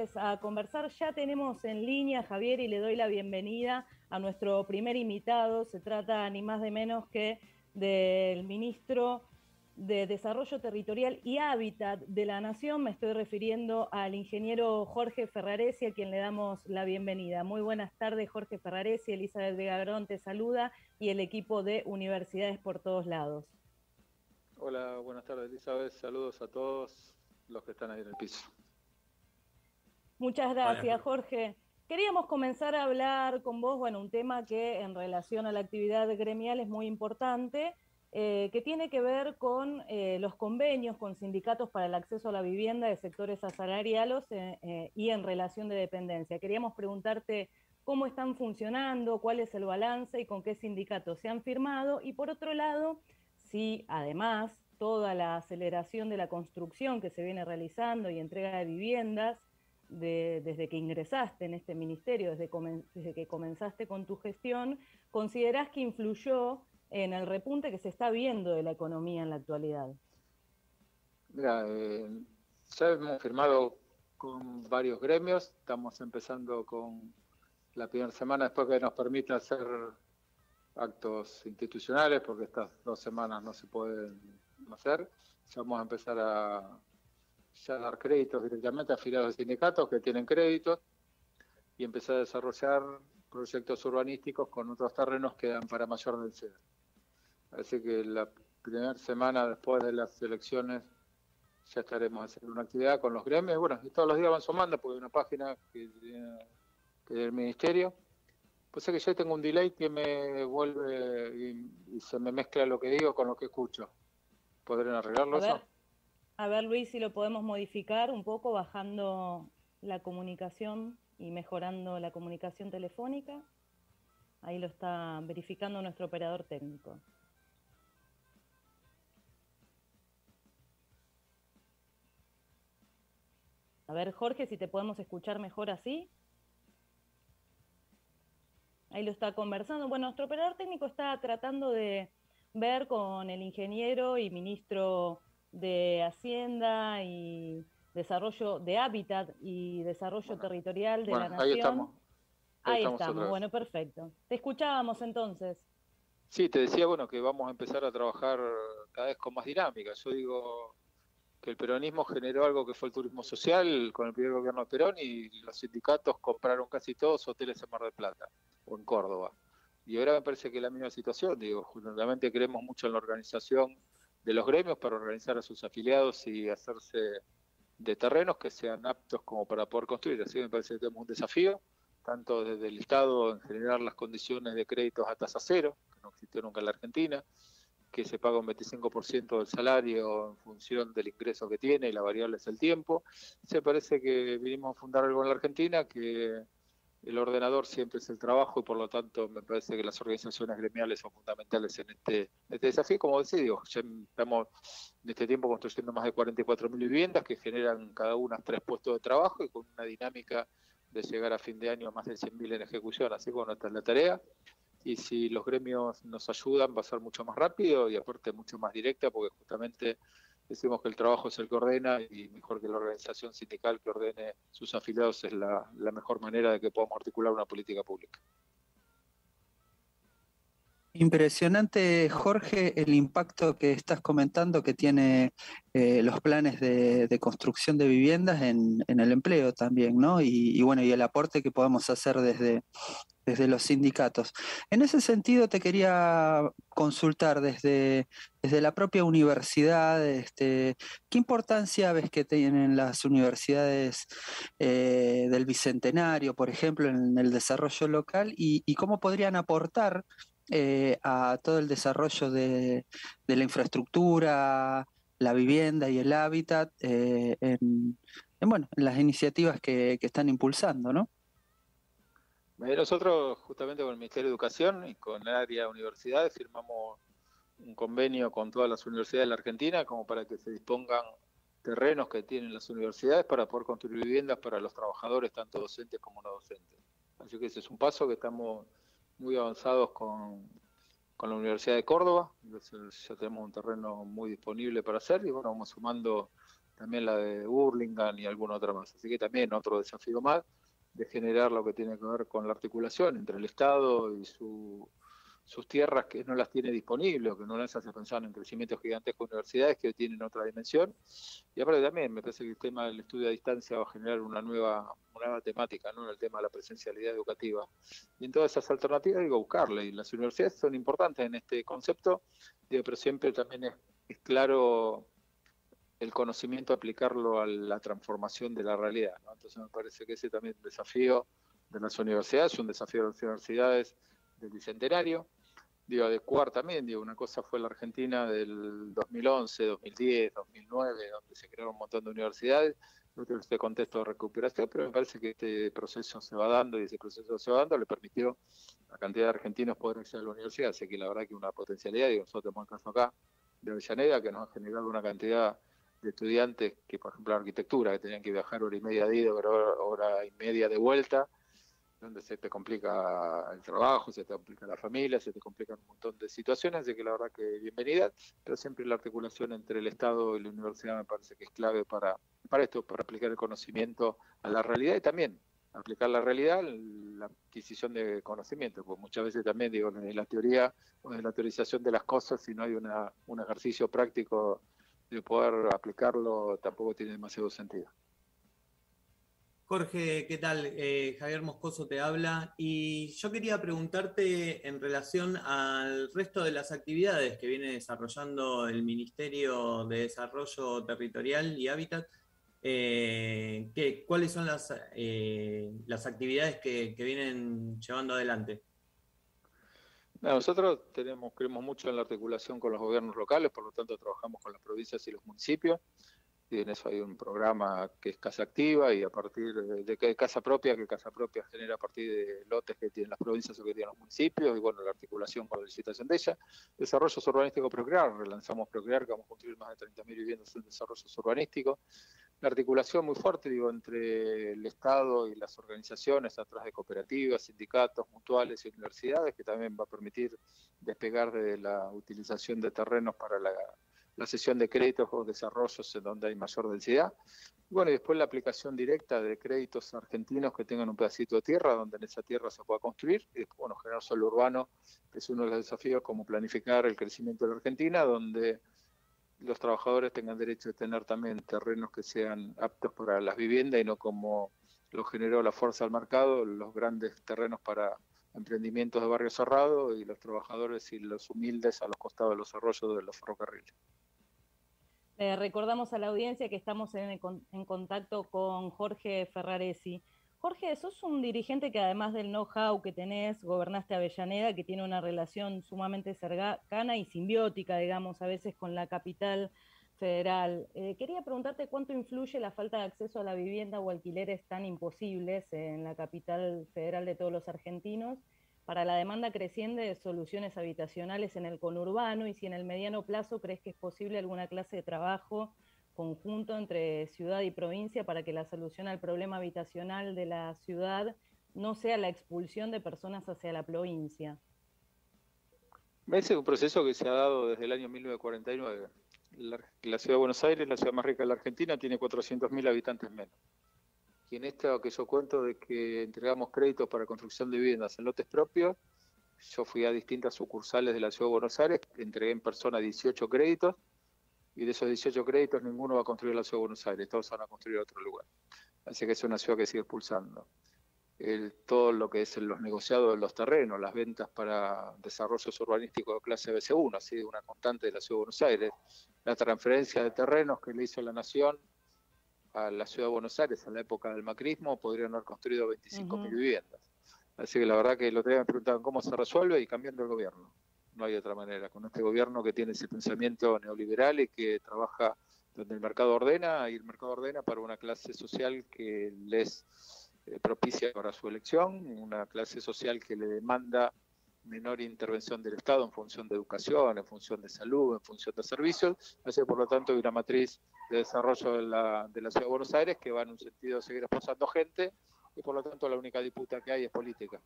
entonces a conversar. Ya tenemos en línea a Javier y le doy la bienvenida a nuestro primer invitado. Se trata ni más ni menos que del ministro de Desarrollo Territorial y Hábitat de la Nación. Me estoy refiriendo al ingeniero Jorge Ferraresi, a quien le damos la bienvenida. Muy buenas tardes, Jorge Ferraresi. Elizabeth Vegagrón te saluda y el equipo de Universidades por Todos Lados. Hola, buenas tardes, Elizabeth. Saludos a todos los que están ahí en el piso. Muchas gracias, Jorge. Queríamos comenzar a hablar con vos, bueno, un tema que en relación a la actividad gremial es muy importante, que tiene que ver con los convenios con sindicatos para el acceso a la vivienda de sectores asalariados y en relación de dependencia. Queríamos preguntarte cómo están funcionando, cuál es el balance y con qué sindicatos se han firmado, y por otro lado, si además toda la aceleración de la construcción que se viene realizando y entrega de viviendas, desde que ingresaste en este ministerio, desde que comenzaste con tu gestión, ¿considerás que influyó en el repunte que se está viendo de la economía en la actualidad? Mira, ya hemos firmado con varios gremios, estamos empezando con la primera semana después que nos permita hacer actos institucionales, porque estas 2 semanas no se pueden hacer. Ya vamos a empezar a dar créditos directamente a afiliados de sindicatos que tienen créditos y empezar a desarrollar proyectos urbanísticos con otros terrenos que dan para mayor densidad. Así que la primera semana después de las elecciones ya estaremos haciendo una actividad con los gremios. Bueno, y todos los días van sumando, porque hay una página que es del ministerio. Pues es que yo tengo un delay que me vuelve y se me mezcla lo que digo con lo que escucho. ¿Podrían arreglarlo eso? A ver, Luis, si lo podemos modificar un poco bajando la comunicación y mejorando la comunicación telefónica. Ahí lo está verificando nuestro operador técnico. A ver, Jorge, si te podemos escuchar mejor así. Ahí lo está conversando. Bueno, nuestro operador técnico está tratando de ver con el ingeniero y ministro de Hacienda y Desarrollo de Hábitat y Desarrollo Territorial de la Bueno, ahí Nación. estamos. Ahí Ahí estamos otra estamos, vez. bueno, perfecto. Te escuchábamos entonces. Sí, te decía, bueno, que vamos a empezar a trabajar cada vez con más dinámica. Yo digo que el peronismo generó algo que fue el turismo social con el primer gobierno de Perón, y los sindicatos compraron casi todos hoteles en Mar del Plata o en Córdoba. Y ahora me parece que es la misma situación. Digo, justamente creemos mucho en la organización de los gremios para organizar a sus afiliados y hacerse de terrenos que sean aptos como para poder construir. Así me parece que tenemos un desafío, tanto desde el Estado en generar las condiciones de créditos a tasa cero, que no existió nunca en la Argentina, que se paga un 25% del salario en función del ingreso que tiene y la variable es el tiempo. Se parece que vinimos a fundar algo en la Argentina, que el ordenador siempre es el trabajo, y por lo tanto me parece que las organizaciones gremiales son fundamentales en este desafío. Como decía, digo, ya estamos en este tiempo construyendo más de 44.000 viviendas que generan cada una 3 puestos de trabajo y con una dinámica de llegar a fin de año a más de 100.000 en ejecución. Así que bueno, esta es la tarea. Y si los gremios nos ayudan, va a ser mucho más rápido y aparte mucho más directa, porque justamente decimos que el trabajo es el que ordena, y mejor que la organización sindical que ordene sus afiliados es la mejor manera de que podamos articular una política pública. Impresionante, Jorge, el impacto que estás comentando que tiene los planes de construcción de viviendas en el empleo también, ¿no? Y bueno, y el aporte que podemos hacer desde los sindicatos. En ese sentido, te quería consultar desde la propia universidad, ¿qué importancia ves que tienen las universidades del Bicentenario, por ejemplo, en el desarrollo local, y cómo podrían aportar a todo el desarrollo de la infraestructura, la vivienda y el hábitat bueno, en las iniciativas que están impulsando, ¿no? Nosotros, justamente con el Ministerio de Educación y con el área de universidades, firmamos un convenio con todas las universidades de la Argentina como para que se dispongan terrenos que tienen las universidades para poder construir viviendas para los trabajadores, tanto docentes como no docentes. Así que ese es un paso que estamos muy avanzados con la Universidad de Córdoba. Entonces ya tenemos un terreno muy disponible para hacer, y bueno, vamos sumando también la de Hurlingham y alguna otra más. Así que también otro desafío más de generar lo que tiene que ver con la articulación entre el Estado y sus tierras que no las tiene disponibles, o que no las hace pensar en crecimientos gigantescos de universidades que tienen otra dimensión. Y aparte también me parece que el tema del estudio a distancia va a generar una nueva temática, ¿no? En el tema de la presencialidad educativa. Y en todas esas alternativas digo buscarle, y las universidades son importantes en este concepto, digo, pero siempre también es claro el conocimiento, aplicarlo a la transformación de la realidad, ¿no? Entonces me parece que ese también es un desafío de las universidades, es un desafío de las universidades del Bicentenario. Digo, adecuar también, digo, una cosa fue la Argentina del 2011, 2010, 2009, donde se crearon un montón de universidades, otro este contexto de recuperación, pero me parece que este proceso se va dando, y ese proceso se va dando, le permitió a la cantidad de argentinos poder acceder a la universidad, así que la verdad que una potencialidad, digo, nosotros tenemos el caso acá de Avellaneda, que nos ha generado una cantidad de estudiantes que, por ejemplo, la arquitectura, que tenían que viajar hora y media de ida, hora y media de vuelta, donde se te complica el trabajo, se te complica la familia, se te complican un montón de situaciones, así que la verdad que bienvenida, pero siempre la articulación entre el Estado y la universidad me parece que es clave para esto, para aplicar el conocimiento a la realidad y también aplicar la realidad, la adquisición de conocimiento, porque muchas veces también digo, en la teoría o en la teorización de las cosas, si no hay un ejercicio práctico de poder aplicarlo, tampoco tiene demasiado sentido. Jorge, ¿qué tal? Javier Moscoso te habla, y yo quería preguntarte en relación al resto de las actividades que viene desarrollando el Ministerio de Desarrollo Territorial y Hábitat. ¿Cuáles son las actividades que vienen llevando adelante? Nosotros creemos mucho en la articulación con los gobiernos locales, por lo tanto trabajamos con las provincias y los municipios. Y en eso hay un programa que es Casa Activa, y a partir de Casa Propia, que Casa Propia genera a partir de lotes que tienen las provincias o que tienen los municipios, y bueno, la articulación con la licitación de ella. Desarrollos urbanísticos Procrear, relanzamos Procrear, que vamos a construir más de 30.000 viviendas en desarrollos urbanísticos. La articulación muy fuerte, digo, entre el Estado y las organizaciones, a través de cooperativas, sindicatos, mutuales y universidades, que también va a permitir despegar de la utilización de terrenos para la cesión de créditos o desarrollos en donde hay mayor densidad. Bueno, y después la aplicación directa de créditos argentinos que tengan un pedacito de tierra, donde en esa tierra se pueda construir, y después, bueno, generar suelo urbano, que es uno de los desafíos, como planificar el crecimiento de la Argentina, donde los trabajadores tengan derecho de tener también terrenos que sean aptos para las viviendas y no como lo generó la fuerza del mercado, los grandes terrenos para emprendimientos de barrio cerrado y los trabajadores y los humildes a los costados de los arroyos de los ferrocarriles. Recordamos a la audiencia que estamos en contacto con Jorge Ferraresi. Jorge, sos un dirigente que, además del know-how que tenés, gobernaste Avellaneda, que tiene una relación sumamente cercana y simbiótica, digamos, a veces con la capital federal. Quería preguntarte cuánto influye la falta de acceso a la vivienda o alquileres tan imposibles en la capital federal de todos los argentinos para la demanda creciente de soluciones habitacionales en el conurbano, y si en el mediano plazo crees que es posible alguna clase de trabajo conjunto entre ciudad y provincia para que la solución al problema habitacional de la ciudad no sea la expulsión de personas hacia la provincia. Ese es un proceso que se ha dado desde el año 1949. La ciudad de Buenos Aires, la ciudad más rica de la Argentina, tiene 400.000 habitantes menos. Y en esto que yo cuento de que entregamos créditos para construcción de viviendas en lotes propios, yo fui a distintas sucursales de la ciudad de Buenos Aires, entregué en persona 18 créditos, y de esos 18 créditos ninguno va a construir la ciudad de Buenos Aires, todos van a construir otro lugar. Así que es una ciudad que sigue expulsando. Todo lo que es los negociados de los terrenos, las ventas para desarrollos urbanísticos de clase BC1, ha sido una constante de la ciudad de Buenos Aires. La transferencia de terrenos que le hizo la Nación a la ciudad de Buenos Aires en la época del macrismo, podrían haber construido 25.000 viviendas. Así que la verdad que el otro día me preguntaban cómo se resuelve, y cambiando el gobierno. No hay otra manera. Con este gobierno que tiene ese pensamiento neoliberal y que trabaja donde el mercado ordena, y el mercado ordena para una clase social que les propicia para su elección, una clase social que le demanda menor intervención del Estado en función de educación, en función de salud, en función de servicios. Así que, por lo tanto, hay una matriz de desarrollo de la ciudad de Buenos Aires que va en un sentido de seguir expulsando gente, y por lo tanto la única disputa que hay es política.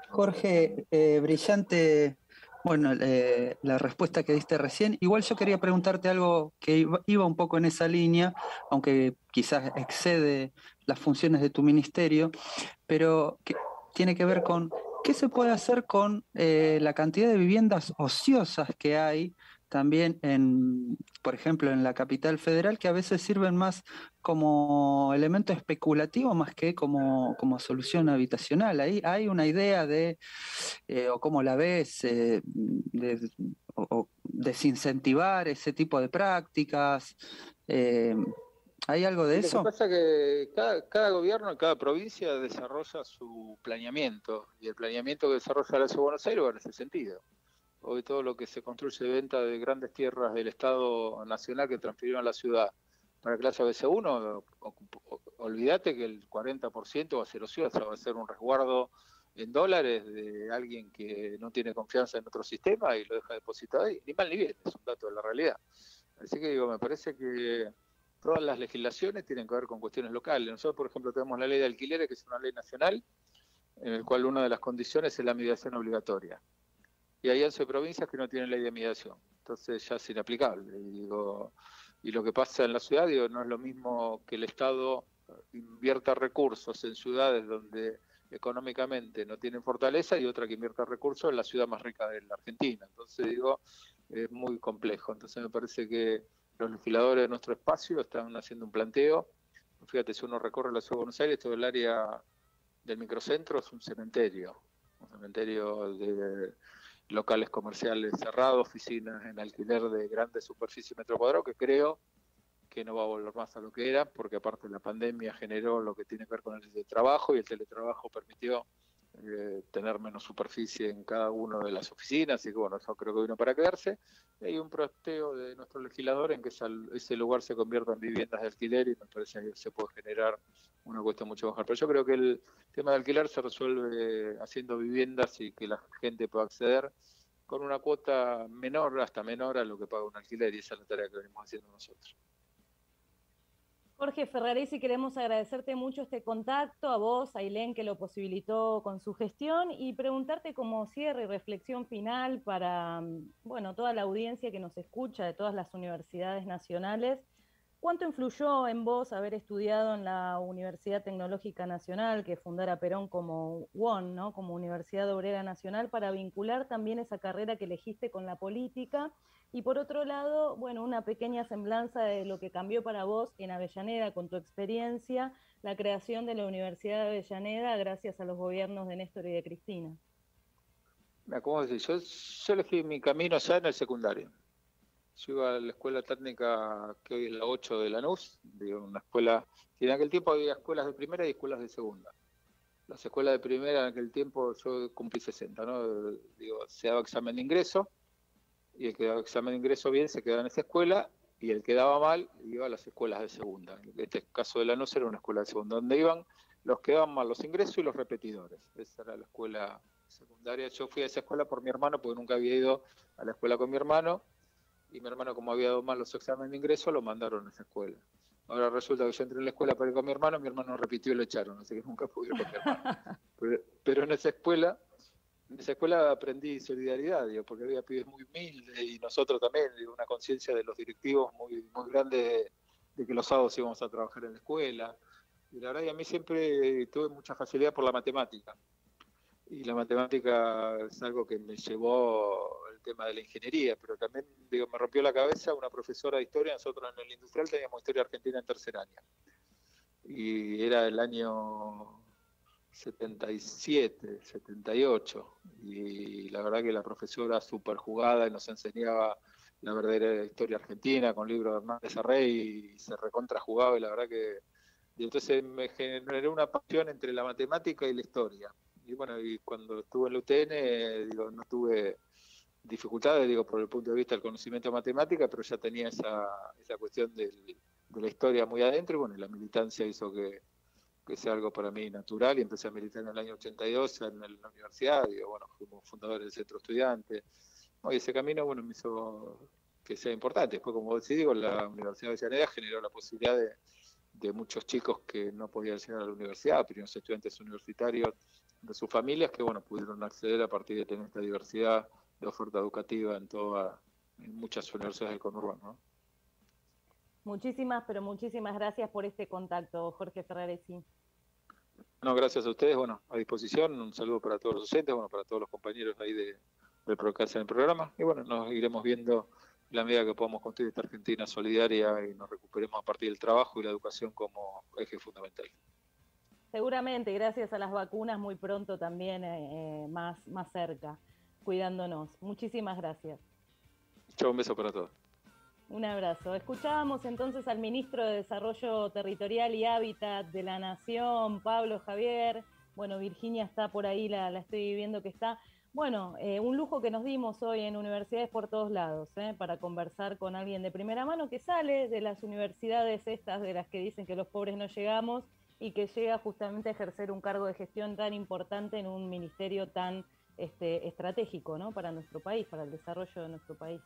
Jorge, brillante Bueno, la respuesta que diste recién, igual yo quería preguntarte algo que iba un poco en esa línea, aunque quizás excede las funciones de tu ministerio, pero que tiene que ver con qué se puede hacer con la cantidad de viviendas ociosas que hay también por ejemplo, en la capital federal, que a veces sirven más como elemento especulativo más que como solución habitacional. Ahí hay una idea o cómo la ves, o desincentivar ese tipo de prácticas. Eh, ¿Hay algo de Y lo que eso? pasa es que cada gobierno, cada provincia desarrolla su planeamiento, y el planeamiento que desarrolla la Ciudad de Buenos Aires va en ese sentido. Hoy todo lo que se construye de venta de grandes tierras del Estado Nacional que transfirieron a la ciudad para clase ABC1, olvídate que el 40% va a ser ocioso, va a ser un resguardo en dólares de alguien que no tiene confianza en otro sistema y lo deja depositado ahí. Ni mal ni bien, es un dato de la realidad. Así que digo, me parece que todas las legislaciones tienen que ver con cuestiones locales. Nosotros, por ejemplo, tenemos la ley de alquileres, que es una ley nacional, en la cual una de las condiciones es la mediación obligatoria. Y hay 11 provincias que no tienen ley de mediación. Entonces ya es inaplicable. Y lo que pasa en la ciudad, no es lo mismo que el Estado invierta recursos en ciudades donde económicamente no tienen fortaleza y otra que invierta recursos en la ciudad más rica de la Argentina. Entonces es muy complejo. Entonces me parece que los legisladores de nuestro espacio están haciendo un planteo. Fíjate, si uno recorre la ciudad de Buenos Aires, todo el área del microcentro es un cementerio de locales comerciales cerrados, oficinas en alquiler de grandes superficies metro cuadrado, que creo que no va a volver más a lo que era, porque aparte la pandemia generó lo que tiene que ver con el teletrabajo, y el teletrabajo permitió tener menos superficie en cada una de las oficinas, así que bueno, eso creo que vino para quedarse. Y hay un planteo de nuestro legislador en que ese lugar se convierta en viviendas de alquiler, y me parece que se puede generar una cuestión mucho mejor. Pero yo creo que el tema de alquiler se resuelve haciendo viviendas y que la gente pueda acceder con una cuota menor, hasta menor a lo que paga un alquiler, y esa es la tarea que venimos haciendo nosotros. Jorge Ferraresi, queremos agradecerte mucho este contacto, a vos, a Ailén, que lo posibilitó con su gestión, y preguntarte como cierre y reflexión final para, bueno, toda la audiencia que nos escucha de todas las universidades nacionales. ¿Cuánto influyó en vos haber estudiado en la Universidad Tecnológica Nacional, que fundara Perón como UON, ¿no? Como Universidad Obrera Nacional, para vincular también esa carrera que elegiste con la política? Y por otro lado, bueno, una pequeña semblanza de lo que cambió para vos en Avellaneda con tu experiencia, la creación de la Universidad de Avellaneda gracias a los gobiernos de Néstor y de Cristina. ¿Cómo decir? Yo elegí mi camino ya en el secundario. Yo iba a la escuela técnica que hoy es la 8 de Lanús, digo, una escuela, que en aquel tiempo había escuelas de primera y escuelas de segunda. Las escuelas de primera en aquel tiempo yo cumplí 60, ¿no? Digo, se daba examen de ingreso, y el que daba examen de ingreso bien se quedaba en esa escuela, y el que daba mal iba a las escuelas de segunda. En este caso de Lanús era una escuela de segunda, donde iban los que daban mal los ingresos y los repetidores. Esa era la escuela secundaria. Yo fui a esa escuela por mi hermano, porque nunca había ido a la escuela con mi hermano, y mi hermano, como había dado mal los exámenes de ingreso, lo mandaron a esa escuela. Ahora resulta que yo entré en la escuela para ir con mi hermano repitió y lo echaron, así que nunca pude ir con mi hermano. Pero en esa escuela aprendí solidaridad, digo, porque había pibes muy humildes, y nosotros también, digo, una conciencia de los directivos muy, muy grande de que los sábados íbamos a trabajar en la escuela. Y la verdad que a mí siempre tuve mucha facilidad por la matemática. Y la matemática es algo que me llevó al tema de la ingeniería, pero también, digo, me rompió la cabeza una profesora de historia. Nosotros en el industrial teníamos historia argentina en tercer año, y era el año 77, 78, y la verdad que la profesora súper jugada y nos enseñaba la verdadera historia argentina con libros de Hernández Arrey, y se recontrajugaba, y la verdad que... Y entonces me generó una pasión entre la matemática y la historia. Y bueno, y cuando estuve en la UTN, digo, no tuve dificultades, digo, por el punto de vista del conocimiento de matemática, pero ya tenía esa cuestión de la historia muy adentro, y bueno, y la militancia hizo que sea algo para mí natural, y empecé a militar en el año 82 en la universidad, digo, bueno, fuimos fundadores del Centro Estudiante, y ese camino, bueno, me hizo que sea importante. Después, como decís, digo, la Universidad de Avellaneda generó la posibilidad de muchos chicos que no podían llegar a la universidad, primeros estudiantes universitarios de sus familias, que bueno, pudieron acceder a partir de tener esta diversidad oferta educativa en muchas universidades del conurbano, ¿no? Muchísimas, pero muchísimas gracias por este contacto, Jorge Ferraresi. No, gracias a ustedes, bueno, a disposición, un saludo para todos los docentes, bueno, para todos los compañeros ahí del que hacen el programa, y bueno, nos iremos viendo en la medida que podamos construir esta Argentina solidaria y nos recuperemos a partir del trabajo y la educación como eje fundamental. Seguramente, gracias a las vacunas, muy pronto también más cerca, cuidándonos. Muchísimas gracias. Chao, un beso para todos. Un abrazo. Escuchábamos entonces al ministro de Desarrollo Territorial y Hábitat de la Nación, Pablo Javier. Bueno, Virginia está por ahí, la estoy viendo que está. Bueno, un lujo que nos dimos hoy en Universidades por Todos Lados, para conversar con alguien de primera mano que sale de las universidades estas de las que dicen que los pobres no llegamos y que llega justamente a ejercer un cargo de gestión tan importante en un ministerio tan estratégico, ¿no? Para nuestro país, para el desarrollo de nuestro país.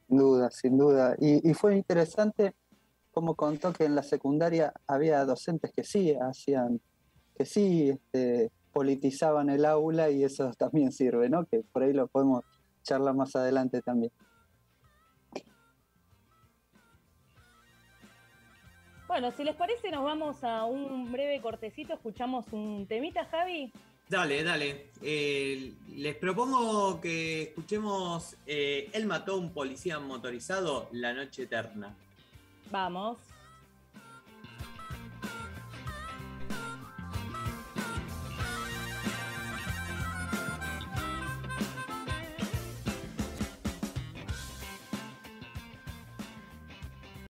Sin duda, sin duda. Y fue interesante como contó que en la secundaria había docentes que sí politizaban el aula, y eso también sirve, ¿no? Que por ahí lo podemos charlar más adelante también. Bueno, si les parece, nos vamos a un breve cortecito, escuchamos un temita, Javi. Dale. Les propongo que escuchemos Él mató a un policía motorizado, La noche eterna. Vamos.